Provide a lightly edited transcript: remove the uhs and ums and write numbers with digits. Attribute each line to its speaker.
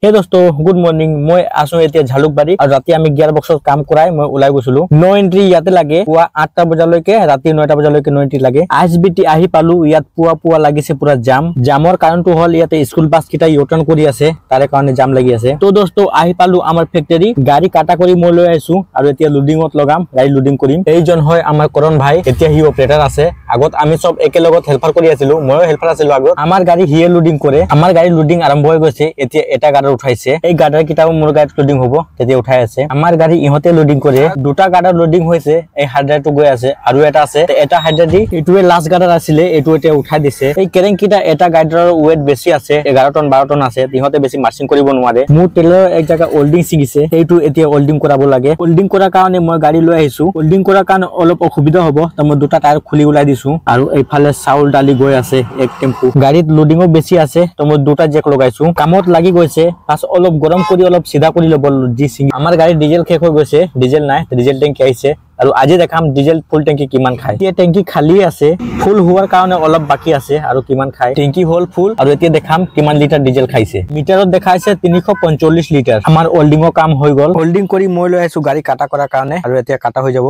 Speaker 1: हे दोस्तों good morning मैं आसो एतिया झालुकबारी और राति आमी गियर बक्सत काम कराय मैं उলাই গৈছিলো नो एंट्री ইয়াতে লাগে পুৱা 8টা বজালৈকে ৰাতি 9টা বজালৈকে নো এন্ট্ৰি লাগে আইএসবিটি আহি পালো ইয়াত পুৱা লাগিছে পুৰা জামৰ কাৰণটো হল ইয়াতে স্কুল বাস কিটা ইউটাৰ্ণ কৰি আছে তাৰে কাৰণে জাম লাগি আছে তো দোস্তো আহি পালো আমাৰ ফ্যাক্টৰী গাড়ী কাটা কৰি মই লৈ আইছো আৰু এতিয়া লোডিংত লগাম গাড়ী লোডিং কৰিম এইজন হয় আমাৰ কৰণ ভাই এতিয়া হি অপাৰেটৰ আছে আগত আমি সব একে লগত হেল্পাৰ কৰি আছিলো ময়ো হেল্পাৰ আছিলো আগত আমাৰ গাড়ী হিয়ে লোডিং কৰে আমাৰ গাড়ী লোডিং আৰম্ভ হৈ গৈছে এতিয়া এটা উঠাইছে এই গাড়াৰ কিটাও মোৰ গাড়ীত লোডিং হ'ব তেতিয়া উঠাই আছে আমাৰ গাড়ী ইহতে লোডিং কৰে দুটা গাড়াৰ লোডিং হৈছে এই হাইড্ৰাটো গৈ আছে আৰু এটা আছে এটা হাইড্ৰাদি এটোৱে লাষ্ট গাড়াৰ আছিল এটো এতিয়া উঠাই দিছে এই কেৰেং কিটা এটা গাড়াৰৰ ওয়েট বেছি আছে 11 টন 12 টন আছে ইহতে বেছি মাৰ্চিং কৰিব নোৱাৰে মোৰ টেলৰ এক জায়গা হোল্ডিং সিগিছে এইটো এতিয়া হোল্ডিং কৰাব লাগে হোল্ডিং কৰাৰ কাৰণে মই গাড়ী লৈ আহিছো হোল্ডিং কৰাৰ কাৰণে অলপ অসুবিধা হ'ব তো মই দুটা টায়াৰ খুলি উলাই দিছো আৰু এইফালে চাউল ডালি গৈ আছে এক টেম্পু গাড়ীত লোডিংও বেছি আছে তো মই দুটা জেক লগাইছো কামত লাগি গৈছে পাছ অলপ গৰম কৰি অলপ সিধা কৰি লব জি সিং আমাৰ গাড়ী ডিজেল শেষ হৈ গৈছে ডিজেল নাই ডিজেল ট্যাঙ্কি আহিছে আৰু আজি দেখাম ডিজেল ফুল ট্যাঙ্কি কিমান খায় এই ট্যাঙ্কি খালি আছে ফুল হোৱাৰ কাৰণে অলপ বাকি আছে আৰু কিমান খায় ট্যাঙ্কি হল ফুল আৰু এতিয়া দেখাম কিমান লিটাৰ ডিজেল খাইছে মিটাৰত দেখাইছে 345 লিটাৰ আমাৰ হোল্ডিংৰ কাম হৈ গল হোল্ডিং কৰি মই লৈ আইছো গাড়ী কাটা কৰাৰ কাৰণে আৰু এতিয়া কাটা হৈ যাব